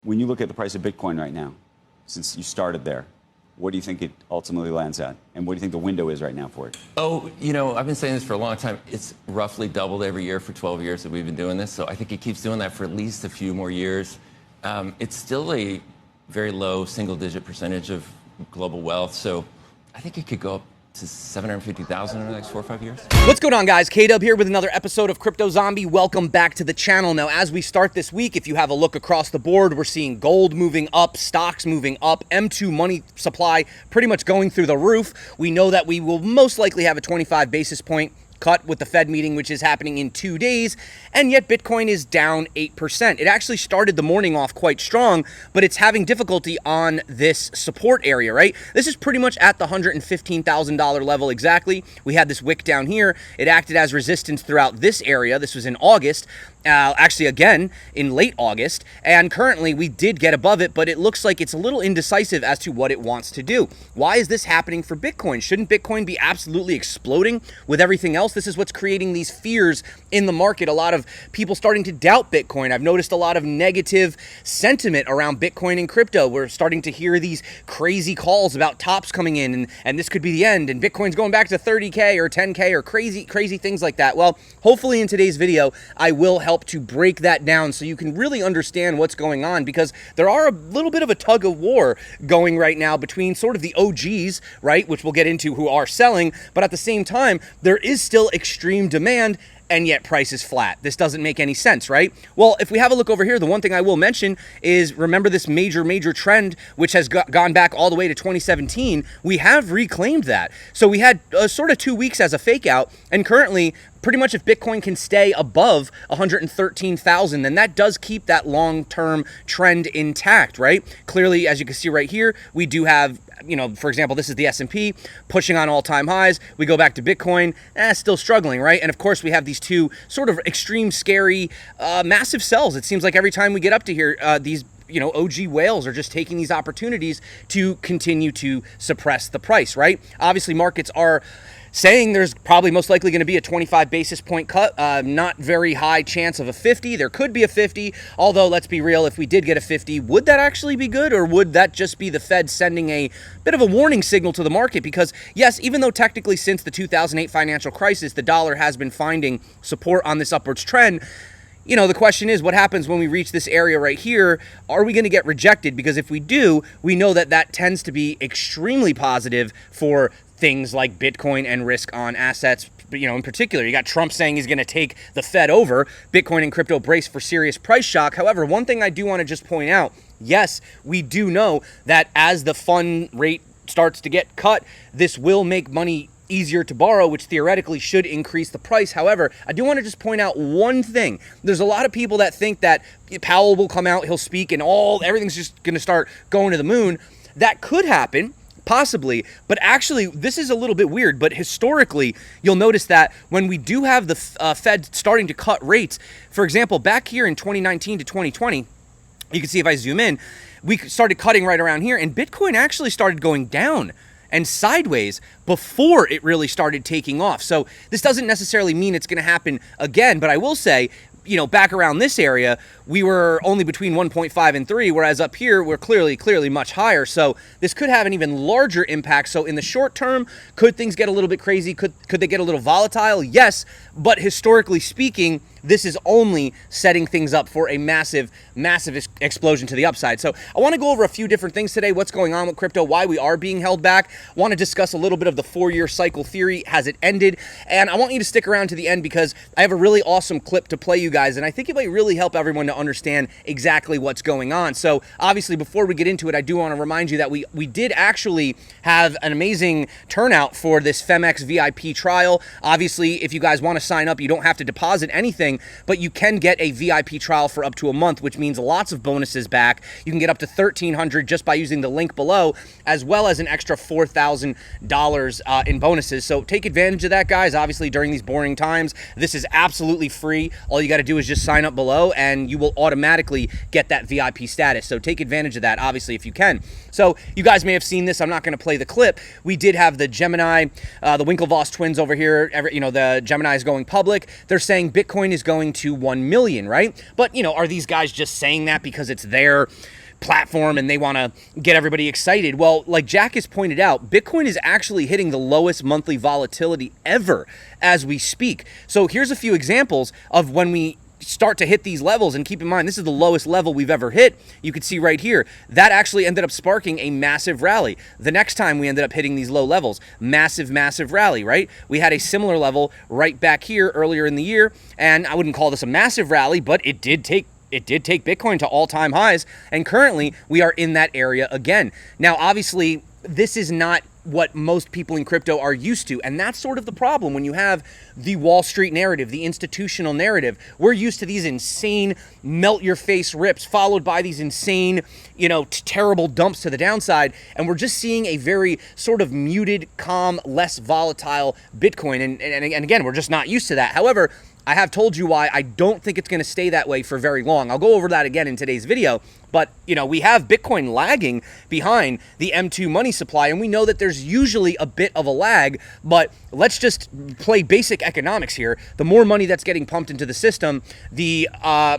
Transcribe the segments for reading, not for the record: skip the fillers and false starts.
When you look at the price of Bitcoin right now, since you started there, what do you think it ultimately lands at? And what do you think the window is right now for it? Oh, you know, I've been saying this for a long time. It's roughly doubled every year for 12 years that we've been doing this. So I think it keeps doing that for at least a few more years. It's still a very low single-digit percentage of global wealth. So I think it could go up to 750,000 in the next 4 or 5 years. What's going on, guys? K-Dub here with another episode of Crypto Zombie. Welcome back to the channel. Now, as we start this week, if you have a look across the board, we're seeing gold moving up, stocks moving up, M2 money supply pretty much going through the roof. We know that we will most likely have a 25 basis point cut with the Fed meeting, which is happening in 2 days, and yet Bitcoin is down 8%. It actually started the morning off quite strong, but it's having difficulty on this support area, right? This is pretty much at the $115,000 level exactly. We had this wick down here. It acted as resistance throughout this area. This was in August. Actually, again, in late August, and currently we did get above it, but it looks like it's a little indecisive as to what it wants to do. Why is this happening for Bitcoin? Shouldn't Bitcoin be absolutely exploding with everything else? This is what's creating these fears in the market. A lot of people starting to doubt Bitcoin. I've noticed a lot of negative sentiment around Bitcoin and crypto. We're starting to hear these crazy calls about tops coming in, and this could be the end, and Bitcoin's going back to 30K or 10K or crazy things like that. Well, hopefully in today's video, I will help to break that down so you can really understand what's going on, because there are a little bit of a tug of war going right now between sort of the OGs, right, which we'll get into, who are selling, but at the same time, there is still extreme demand, and yet price is flat. This doesn't make any sense, right? Well, if we have a look over here, the one thing I will mention is, remember this major trend, which has gone back all the way to 2017. We have reclaimed that. So we had sort of 2 weeks as a fake out, and currently, pretty much if Bitcoin can stay above 113,000, then that does keep that long-term trend intact, right? Clearly, as you can see right here, we do have, you know, for example, this is the S&P pushing on all-time highs. We go back to Bitcoin, still struggling, right? And of course, we have these two sort of extreme, scary, massive sells. It seems like every time we get up to here, these OG whales are just taking these opportunities to continue to suppress the price, right? Obviously, markets are saying there's probably most likely going to be a 25 basis point cut, not very high chance of a 50. There could be a 50, although let's be real, if we did get a 50, would that actually be good, or would that just be the Fed sending a bit of a warning signal to the market? Because yes, even though technically since the 2008 financial crisis, the dollar has been finding support on this upwards trend, you know, the question is, what happens when we reach this area right here? Are we going to get rejected? Because if we do, we know that that tends to be extremely positive for things like Bitcoin and risk on assets. You know, in particular, you got Trump saying he's going to take the Fed over. Bitcoin and crypto brace for serious price shock. However, one thing I do want to just point out, yes, we do know that as the fund rate starts to get cut, this will make money easier to borrow, which theoretically should increase the price. However, I do want to just point out one thing. There's a lot of people that think that Powell will come out, he'll speak, and everything's just going to start going to the moon. That could happen, possibly, but actually, this is a little bit weird, but historically, you'll notice that when we do have the Fed starting to cut rates, for example, back here in 2019 to 2020, you can see if I zoom in, we started cutting right around here, and Bitcoin actually started going down and sideways before it really started taking off. So this doesn't necessarily mean it's going to happen again, but I will say, you know, back around this area, we were only between 1.5 and 3, whereas up here, we're clearly much higher. So this could have an even larger impact. So in the short term, could things get a little bit crazy? Could they get a little volatile? Yes, but historically speaking, this is only setting things up for a massive explosion to the upside. So I want to go over a few different things today, what's going on with crypto, why we are being held back. I want to discuss a little bit of the 4-year cycle theory. Has it ended? And I want you to stick around to the end because I have a really awesome clip to play you guys, and I think it might really help everyone to understand exactly what's going on. So obviously, before we get into it, I do want to remind you that we did actually have an amazing turnout for this FEMX VIP trial. Obviously, if you guys want to sign up, you don't have to deposit anything, but you can get a VIP trial for up to a month, which means lots of bonuses back. You can get up to $1,300 just by using the link below, as well as an extra $4,000 in bonuses. So take advantage of that, guys. Obviously, during these boring times, this is absolutely free. All you got to do is just sign up below, and you will automatically get that VIP status. So take advantage of that, obviously, if you can. So you guys may have seen this. I'm not going to play the clip. We did have the Gemini, the Winklevoss twins over here. The Gemini is going public. They're saying Bitcoin is is going to 1 million, right? But, are these guys just saying that because it's their platform and they want to get everybody excited? Well, like Jack has pointed out, Bitcoin is actually hitting the lowest monthly volatility ever as we speak. So here's a few examples of when we start to hit these levels, and keep in mind, this is the lowest level we've ever hit. You can see right here, that actually ended up sparking a massive rally. The next time we ended up hitting these low levels, massive rally, right? We had a similar level right back here earlier in the year, and I wouldn't call this a massive rally, but it did take Bitcoin to all-time highs, and currently we are in that area again. Now, obviously, this is not what most people in crypto are used to, and that's sort of the problem when you have the Wall Street narrative, the institutional narrative. We're used to these insane melt-your-face rips followed by these insane, terrible dumps to the downside, and we're just seeing a very sort of muted, calm, less volatile Bitcoin, and again, we're just not used to that. However, I have told you why I don't think it's going to stay that way for very long. I'll go over that again in today's video. But, we have Bitcoin lagging behind the M2 money supply, and we know that there's usually a bit of a lag, but let's just play basic economics here. The more money that's getting pumped into the system, the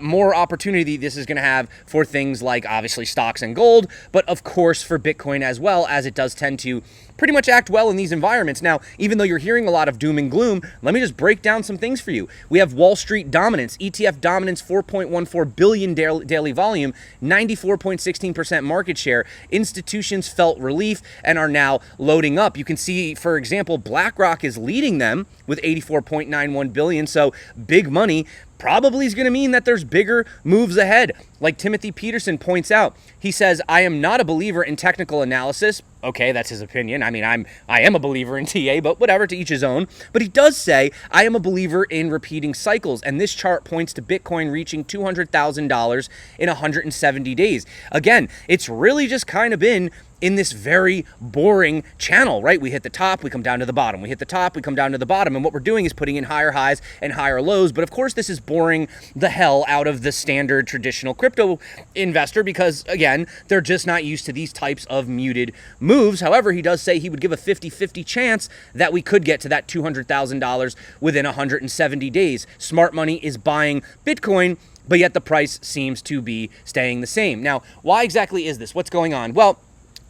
more opportunity this is going to have for things like, obviously, stocks and gold, but of course for Bitcoin as well, as it does tend to pretty much act well in these environments. Now, even though you're hearing a lot of doom and gloom, let me just break down some things for you. We have Wall Street dominance, ETF dominance, 4.14 billion daily volume, 94.16% market share. Institutions felt relief and are now loading up. You can see, for example, BlackRock is leading them with 84.91 billion. So big money probably is going to mean that there's bigger moves ahead. Like Timothy Peterson points out, he says, I am not a believer in technical analysis. Okay, that's his opinion. I mean, I am a believer in TA, but whatever, to each his own. But he does say, I am a believer in repeating cycles. And this chart points to Bitcoin reaching $200,000 in 170 days. Again, it's really just kind of been in this very boring channel, right? We hit the top, we come down to the bottom. We hit the top, we come down to the bottom. And what we're doing is putting in higher highs and higher lows. But of course, this is boring the hell out of the standard traditional crypto investor because, again, they're just not used to these types of muted moves. However, he does say he would give a 50-50 chance that we could get to that $200,000 within 170 days. Smart money is buying Bitcoin, but yet the price seems to be staying the same. Now, why exactly is this? What's going on? Well,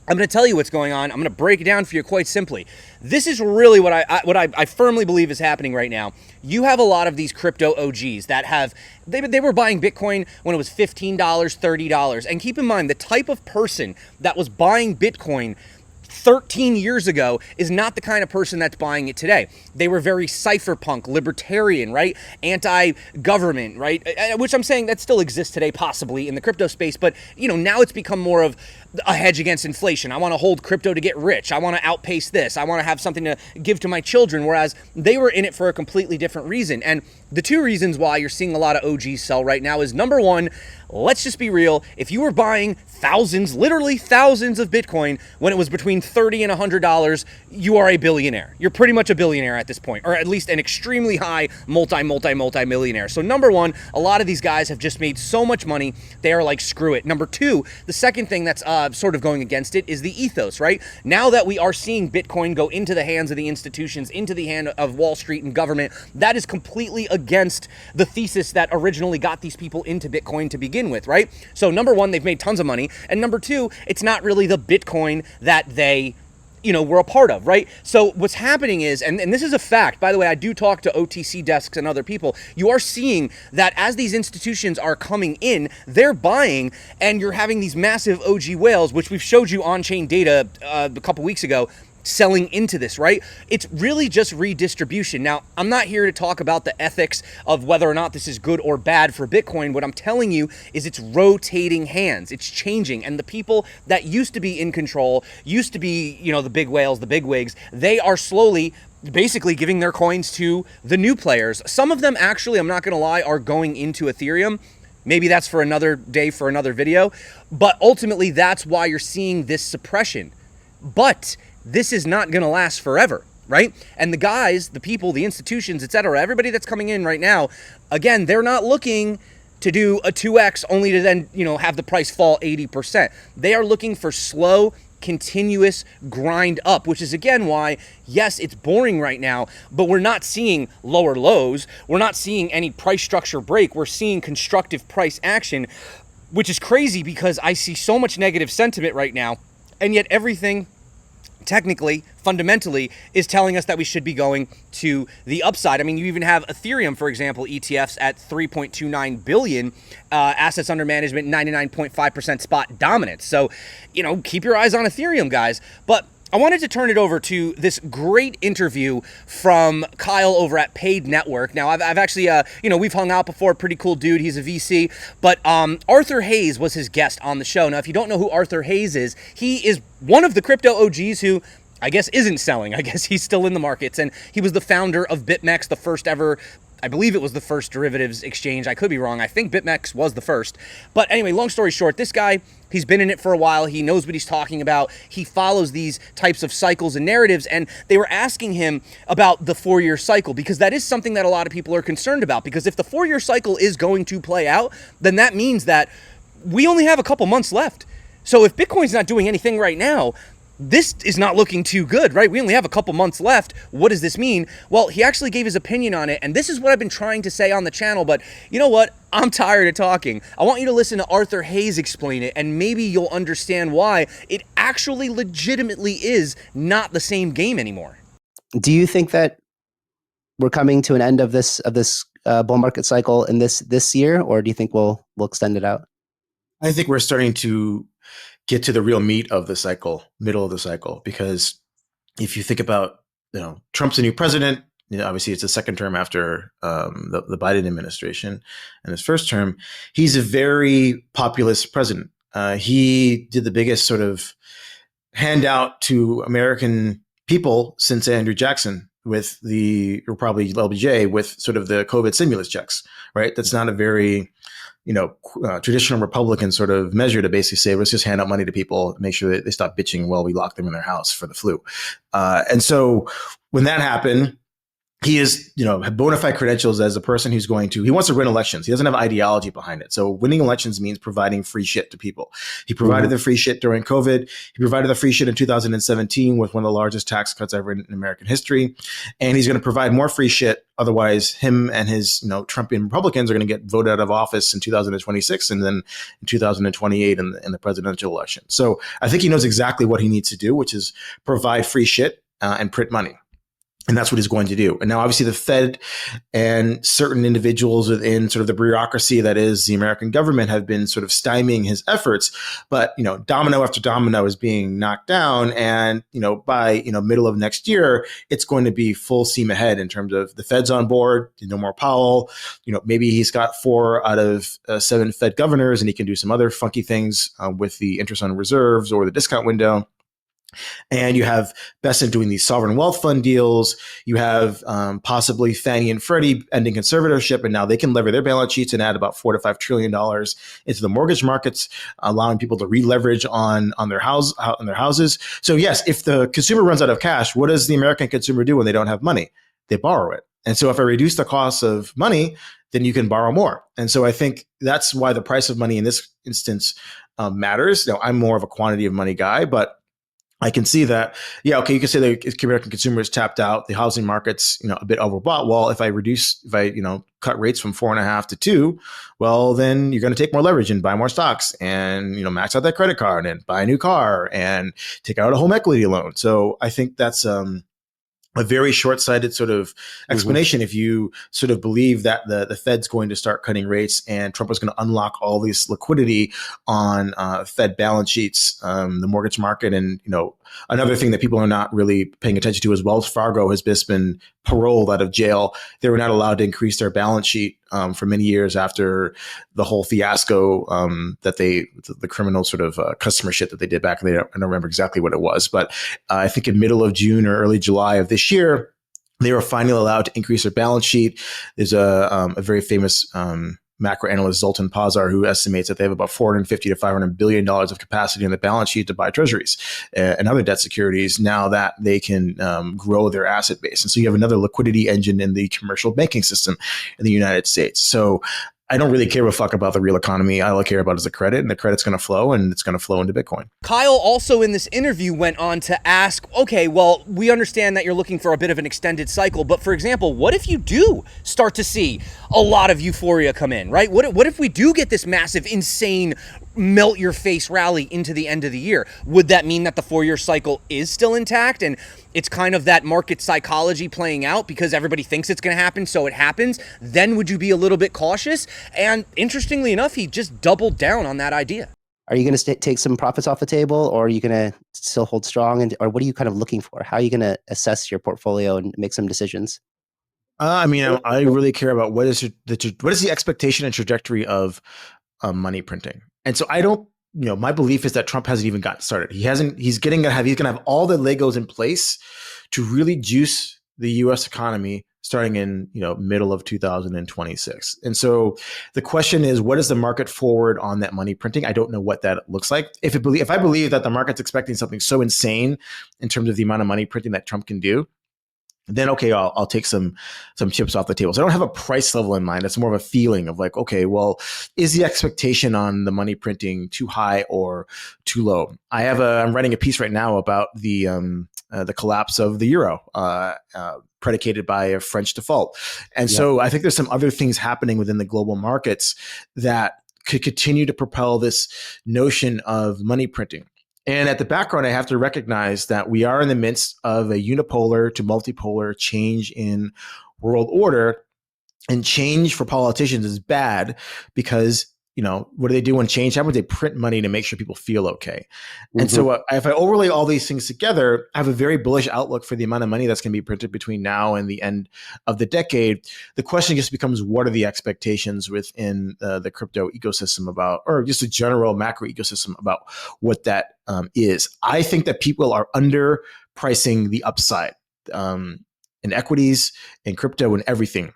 I'm going to tell you what's going on. I'm going to break it down for you quite simply. This is really what I firmly believe is happening right now. You have a lot of these crypto OGs that they were buying Bitcoin when it was $15, $30. And keep in mind, the type of person that was buying Bitcoin 13 years ago is not the kind of person that's buying it today. They were very cypherpunk, libertarian, right? Anti-government, right? Which I'm saying that still exists today, possibly in the crypto space. But, now it's become more of a hedge against inflation. I want to hold crypto to get rich. I want to outpace this. I want to have something to give to my children, whereas they were in it for a completely different reason. And the two reasons why you're seeing a lot of OGs sell right now is, number one, let's just be real. If you were buying thousands, literally thousands of Bitcoin when it was between $30 and $100, you are a billionaire. You're pretty much a billionaire at this point, or at least an extremely high multi-millionaire. So number one, a lot of these guys have just made so much money, they are like, screw it. Number two, the second thing that's sort of going against it is the ethos, right? Now that we are seeing Bitcoin go into the hands of the institutions, into the hand of Wall Street and government, that is completely against the thesis that originally got these people into Bitcoin to begin with, right? So number one, they've made tons of money. And number two, it's not really the Bitcoin that they were a part of, right? So what's happening is, and this is a fact, by the way, I do talk to OTC desks and other people, you are seeing that as these institutions are coming in, they're buying, and you're having these massive OG whales, which we've showed you on-chain data a couple weeks ago, selling into this, right? It's really just redistribution. Now, I'm not here to talk about the ethics of whether or not this is good or bad for Bitcoin. What I'm telling you is it's rotating hands. It's changing. And the people that used to be in control, used to be, the big whales, the big wigs, they are slowly basically giving their coins to the new players. Some of them actually, I'm not going to lie, are going into Ethereum. Maybe that's for another day, for another video. But ultimately, that's why you're seeing this suppression. But this is not going to last forever, right? And the guys, the people, the institutions, etc., everybody that's coming in right now, again, they're not looking to do a 2x only to then, have the price fall 80%. They are looking for slow, continuous grind up, which is again why, yes, it's boring right now, but we're not seeing lower lows. We're not seeing any price structure break. We're seeing constructive price action, which is crazy because I see so much negative sentiment right now, and yet everything technically, fundamentally, is telling us that we should be going to the upside. I mean, you even have Ethereum, for example, ETFs at 3.29 billion, assets under management, 99.5% spot dominance. So, keep your eyes on Ethereum, guys. But I wanted to turn it over to this great interview from Kyle over at Paid Network. Now, I've actually, we've hung out before. Pretty cool dude. He's a VC. But Arthur Hayes was his guest on the show. Now, if you don't know who Arthur Hayes is, he is one of the crypto OGs who I guess isn't selling. I guess he's still in the markets. And he was the founder of BitMEX, the first ever, I believe it was the first derivatives exchange. I could be wrong. I think BitMEX was the first. But anyway, long story short, this guy, he's been in it for a while. He knows what he's talking about. He follows these types of cycles and narratives. And they were asking him about the 4-year cycle, because that is something that a lot of people are concerned about. Because if the 4-year cycle is going to play out, then that means that we only have a couple months left. So if Bitcoin's not doing anything right now, this is not looking too good, right? We only have a couple months left. What does this mean? Well, he actually gave his opinion on it, and this is what I've been trying to say on the channel, but you know what? I'm tired of talking. I want you to listen to Arthur Hayes explain it, and maybe you'll understand why it actually legitimately is not the same game anymore. Do you think that we're coming to an end of this bull market cycle in this year, or do you think we'll extend it out? I think we're starting to get to the real meat of the cycle, middle of the cycle, because if you think about, Trump's a new president, obviously it's a second term after the Biden administration, and his first term, he's a very populist president. He did the biggest sort of handout to American people since Andrew Jackson or probably LBJ with sort of the COVID stimulus checks, right? That's not a very traditional Republican sort of measure to basically say, let's just hand out money to people, make sure that they stop bitching while we lock them in their house for the flu. And so when that happened, he is, had bona fide credentials as a person who's he wants to win elections. He doesn't have ideology behind it. So winning elections means providing free shit to people. He provided the free shit during COVID. He provided the free shit in 2017 with one of the largest tax cuts ever in American history. And he's going to provide more free shit. Otherwise, him and his, Trumpian Republicans are going to get voted out of office in 2026 and then in 2028 in the presidential election. So I think he knows exactly what he needs to do, which is provide free shit and print money. And that's what he's going to do. And now, obviously, the Fed and certain individuals within sort of the bureaucracy that is the American government have been sort of stymieing his efforts. But, domino after domino is being knocked down. And, by, middle of next year, it's going to be full steam ahead in terms of the Fed's on board, no more Powell. Maybe he's got 4 out of 7 Fed governors, and he can do some other funky things with the interest on reserves or the discount window. And you have Bessent doing these sovereign wealth fund deals. You have possibly Fannie and Freddie ending conservatorship, and now they can lever their balance sheets and add about $4 to $5 trillion into the mortgage markets, allowing people to re-leverage on their houses. So yes, if the consumer runs out of cash, what does the American consumer do when they don't have money? They borrow it. And so if I reduce the cost of money, then you can borrow more. And so I think that's why the price of money in this instance matters. Now, I'm more of a quantity of money guy, but I can see that, you can say the American consumer is tapped out, the housing market's, a bit overbought. Well, if I cut rates from 4.5 to 2, well, then you're going to take more leverage and buy more stocks and, max out that credit card and buy a new car and take out a home equity loan. So I think that's, a very short-sighted sort of explanation if you sort of believe that the Fed's going to start cutting rates and Trump is going to unlock all this liquidity on Fed balance sheets, the mortgage market. And, another thing that people are not really paying attention to is Wells Fargo has just been paroled out of jail. They were not allowed to increase their balance sheet for many years after the whole fiasco the criminal sort of customer shit that they did back. I don't remember exactly what it was, but I think in middle of June or early July of this year, they were finally allowed to increase their balance sheet. There's a very famous macro analyst, Zoltan Pazar, who estimates that they have about $450 to $500 billion of capacity in the balance sheet to buy treasuries and other debt securities now that they can grow their asset base. And so you have another liquidity engine in the commercial banking system in the United States. So I don't really care a fuck about the real economy. All I care about is the credit, and the credit's going to flow, and it's going to flow into Bitcoin. Kyle also in this interview went on to ask, okay, well, we understand that you're looking for a bit of an extended cycle, but for example, what if you do start to see a lot of euphoria come in, right? What if we do get this massive, insane, melt your face rally into the end of the year? Would that mean that the 4-year cycle is still intact and it's kind of that market psychology playing out because everybody thinks it's going to happen, so it happens? Then would you be a little bit cautious? And interestingly enough, he just doubled down on that idea. Are you going to take some profits off the table, or are you going to still hold strong? Or what are you kind of looking for? How are you going to assess your portfolio and make some decisions? I really care about what is the expectation and trajectory of money printing. And so I don't, my belief is that Trump hasn't even gotten started. He's going to have all the Legos in place to really juice the US economy starting in, middle of 2026. And so the question is, what is the market forward on that money printing? I don't know what that looks like. If I believe that the market's expecting something so insane in terms of the amount of money printing that Trump can do, then okay, I'll take some chips off the table. So I don't have a price level in mind. It's more of a feeling of like, okay, well, is the expectation on the money printing too high or too low? I'm writing a piece right now about the collapse of the euro, predicated by a French default. And so I think there's some other things happening within the global markets that could continue to propel this notion of money printing. And at the background, I have to recognize that we are in the midst of a unipolar to multipolar change in world order. And change for politicians is bad because, what do they do when change happens? They print money to make sure people feel okay. Mm-hmm. And so if I overlay all these things together, I have a very bullish outlook for the amount of money that's going to be printed between now and the end of the decade. The question just becomes, what are the expectations within the crypto ecosystem about, or just a general macro ecosystem about what that is? I think that people are underpricing the upside in equities, in crypto, and everything.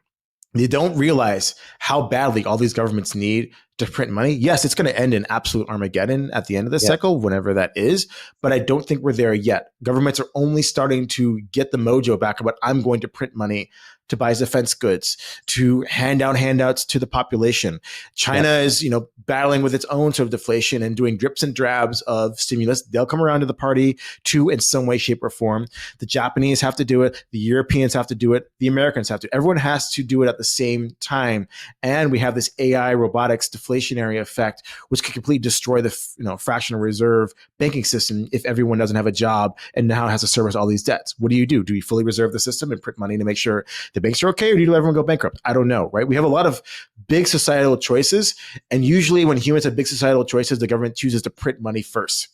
They don't realize how badly all these governments need to print money. Yes, it's going to end in absolute Armageddon at the end of the cycle, whenever that is. But I don't think we're there yet. Governments are only starting to get the mojo back about, I'm going to print money to buy defense goods, to hand out handouts to the population. China is, battling with its own sort of deflation and doing drips and drabs of stimulus. They'll come around to the party too, in some way, shape, or form. The Japanese have to do it. The Europeans have to do it. The Americans have to. Everyone has to do it at the same time. And we have this AI robotics deflationary effect, which could completely destroy the fractional reserve banking system if everyone doesn't have a job and now has to service all these debts. What do? Do we fully reserve the system and print money to make sure the banks are okay, or do you let everyone go bankrupt? I don't know, right? We have a lot of big societal choices, and usually when humans have big societal choices, the government chooses to print money first.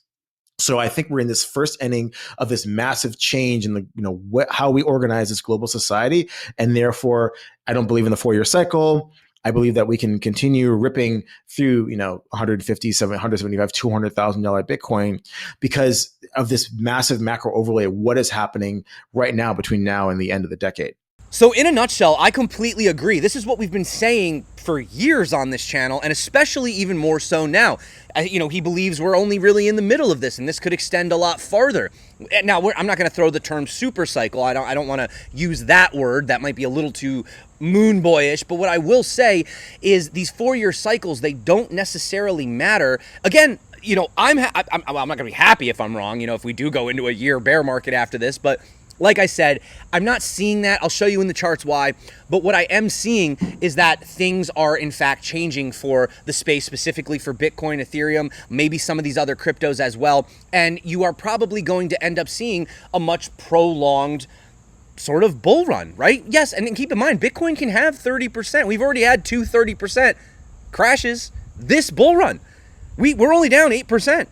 So I think we're in this first inning of this massive change in how we organize this global society, and therefore I don't believe in the 4-year cycle. I believe that we can continue ripping through, $150, $175, $200,000 Bitcoin because of this massive macro overlay of what is happening right now between now and the end of the decade. So in a nutshell, I completely agree. This is what we've been saying for years on this channel, and especially even more so now. He believes we're only really in the middle of this, and this could extend a lot farther. Now, I'm not going to throw the term super cycle. I don't want to use that word. That might be a little too moon boyish. But what I will say is these 4-year cycles, they don't necessarily matter. Again, I'm not going to be happy if I'm wrong, if we do go into a year bear market after this, but like I said, I'm not seeing that. I'll show you in the charts why. But what I am seeing is that things are in fact changing for the space, specifically for Bitcoin, Ethereum, maybe some of these other cryptos as well. And you are probably going to end up seeing a much prolonged sort of bull run, right? Yes, and keep in mind, Bitcoin can have 30%. We've already had 30% crashes this bull run. We're only down 8%.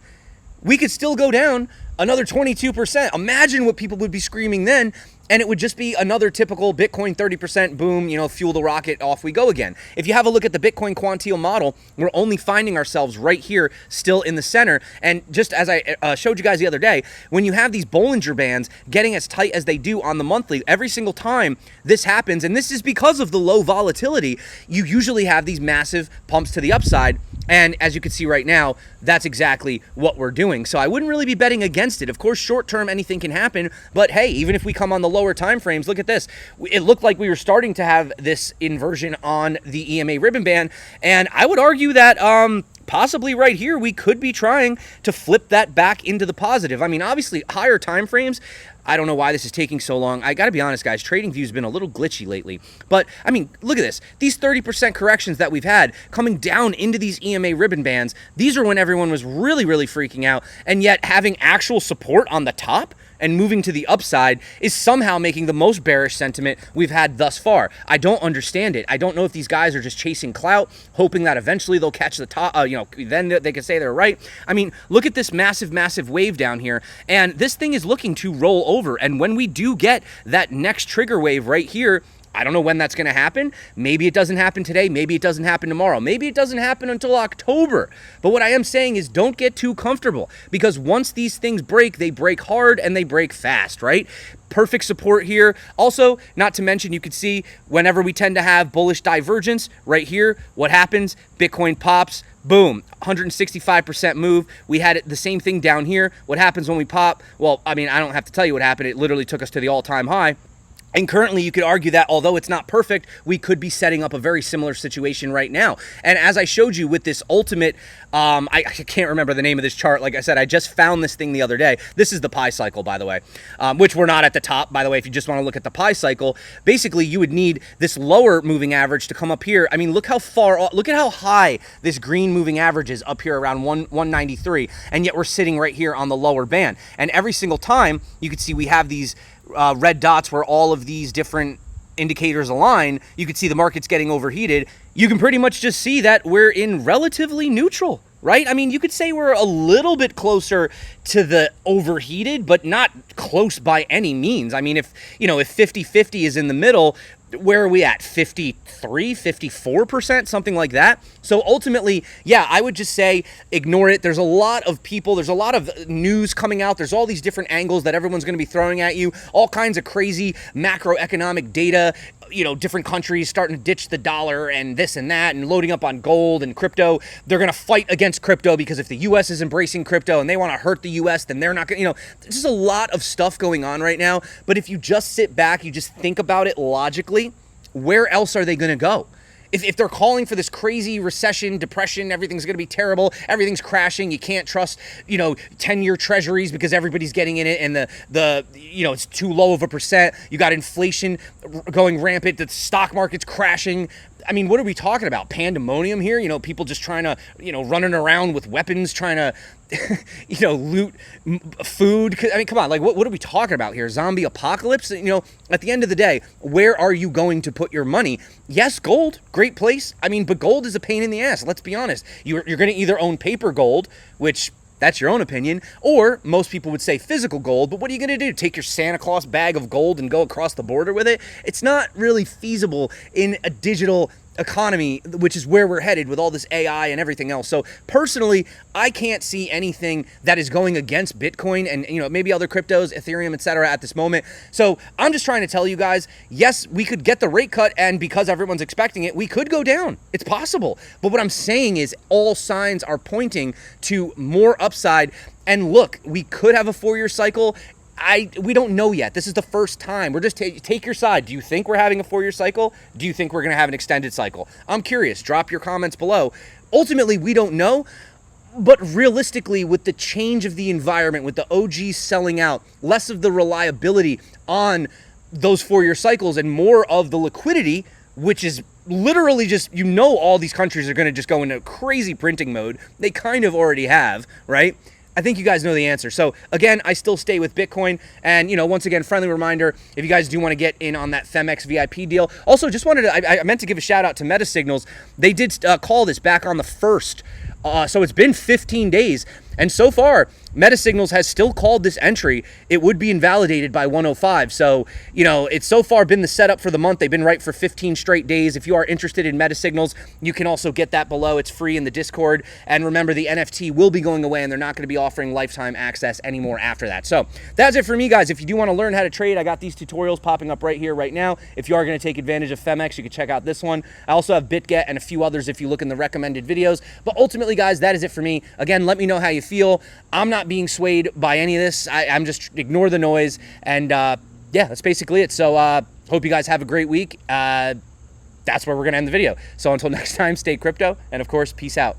We could still go down another 22%. Imagine what people would be screaming then, and it would just be another typical Bitcoin 30% boom, fuel the rocket, off we go again. If you have a look at the Bitcoin quantile model, we're only finding ourselves right here still in the center. And just as I showed you guys the other day, when you have these Bollinger Bands getting as tight as they do on the monthly, every single time this happens, and this is because of the low volatility, you usually have these massive pumps to the upside. And as you can see right now, that's exactly what we're doing. So I wouldn't really be betting against it. Of course, short term, anything can happen. But hey, even if we come on the lower time frames, look at this. It looked like we were starting to have this inversion on the EMA ribbon band. And I would argue that possibly right here, we could be trying to flip that back into the positive. I mean, obviously, higher time frames, I don't know why this is taking so long. I got to be honest, guys, TradingView's been a little glitchy lately. But, I mean, look at this. These 30% corrections that we've had coming down into these EMA ribbon bands, these are when everyone was really, really freaking out. And yet having actual support on the top and moving to the upside is somehow making the most bearish sentiment we've had thus far. I don't understand it. I don't know if these guys are just chasing clout, hoping that eventually they'll catch the top, then they can say they're right. I mean, look at this massive, massive wave down here, and this thing is looking to roll over. And when we do get that next trigger wave right here, I don't know when that's going to happen. Maybe it doesn't happen today. Maybe it doesn't happen tomorrow. Maybe it doesn't happen until October. But what I am saying is don't get too comfortable, because once these things break, they break hard and they break fast, right? Perfect support here. Also, not to mention, you can see whenever we tend to have bullish divergence right here, what happens? Bitcoin pops. Boom, 165% move. We had the same thing down here. What happens when we pop? Well, I mean, I don't have to tell you what happened. It literally took us to the all-time high. And currently, you could argue that although it's not perfect, we could be setting up a very similar situation right now. And as I showed you with this ultimate, I can't remember the name of this chart. Like I said, I just found this thing the other day. This is the pi cycle, by the way, which we're not at the top, by the way. If you just want to look at the pi cycle, basically you would need this lower moving average to come up here. I mean, look how far, look at how high this green moving average is up here around 193. And yet we're sitting right here on the lower band. And every single time you can see we have these red dots where all of these different indicators align. You can see the market's getting overheated. You can pretty much just see that we're in relatively neutral, right? I mean, you could say we're a little bit closer to the overheated, but not close by any means. I mean, if 50-50 is in the middle, where are we at? 53, 54%, something like that. So ultimately, yeah, I would just say ignore it. There's a lot of people, there's a lot of news coming out. There's all these different angles that everyone's going to be throwing at you, all kinds of crazy macroeconomic data, different countries starting to ditch the dollar and this and that and loading up on gold and crypto. They're going to fight against crypto because if the US is embracing crypto and they want to hurt the US, then they're not going to, there's just a lot of stuff going on right now. But if you just sit back, you just think about it logically, where else are they going to go? If they're calling for this crazy recession, depression, everything's going to be terrible, everything's crashing, you can't trust, 10-year treasuries because everybody's getting in it and it's too low of a percent. You got inflation going rampant, the stock market's crashing. I mean, what are we talking about? Pandemonium here? People just trying to, running around with weapons, trying to, loot food. I mean, come on, like, what are we talking about here? Zombie apocalypse? At the end of the day, where are you going to put your money? Yes, gold, great place. I mean, but gold is a pain in the ass. Let's be honest. You're going to either own paper gold, which that's your own opinion, or most people would say physical gold, but what are you going to do? Take your Santa Claus bag of gold and go across the border with it? It's not really feasible in a digital economy, which is where we're headed with all this AI and everything else. So personally, I can't see anything that is going against Bitcoin and maybe other cryptos, Ethereum, etc. at this moment. So I'm just trying to tell you guys, yes, we could get the rate cut, and because everyone's expecting it, we could go down. It's possible. But what I'm saying is all signs are pointing to more upside. And look, we could have a 4-year cycle. We don't know yet. This is the first time. We're just take your side. Do you think we're having a 4-year cycle? Do you think we're going to have an extended cycle? I'm curious. Drop your comments below. Ultimately, we don't know. But realistically, with the change of the environment, with the OGs selling out, less of the reliability on those 4-year cycles and more of the liquidity, which is literally just, all these countries are going to just go into crazy printing mode. They kind of already have, right? I think you guys know the answer. So again, I still stay with Bitcoin. And, once again, friendly reminder, if you guys do want to get in on that Femex VIP deal. Also, just wanted to, I meant to give a shout out to MetaSignals. They did call this back on the 1st. So it's been 15 days. And so far, MetaSignals has still called this entry. It would be invalidated by 105. So, you know, it's so far been the setup for the month. They've been right for 15 straight days. If you are interested in MetaSignals, you can also get that below. It's free in the Discord. And remember, the NFT will be going away, and they're not going to be offering lifetime access anymore after that. So that's it for me, guys. If you do want to learn how to trade, I got these tutorials popping up right here, right now. If you are going to take advantage of Femex, you can check out this one. I also have BitGet and a few others if you look in the recommended videos. But ultimately, guys, that is it for me. Again, let me know how you feel. I'm not being swayed by any of this. I'm just ignore the noise. And yeah, that's basically it. So hope you guys have a great week. That's where we're going to end the video. So until next time, stay crypto. And of course, peace out.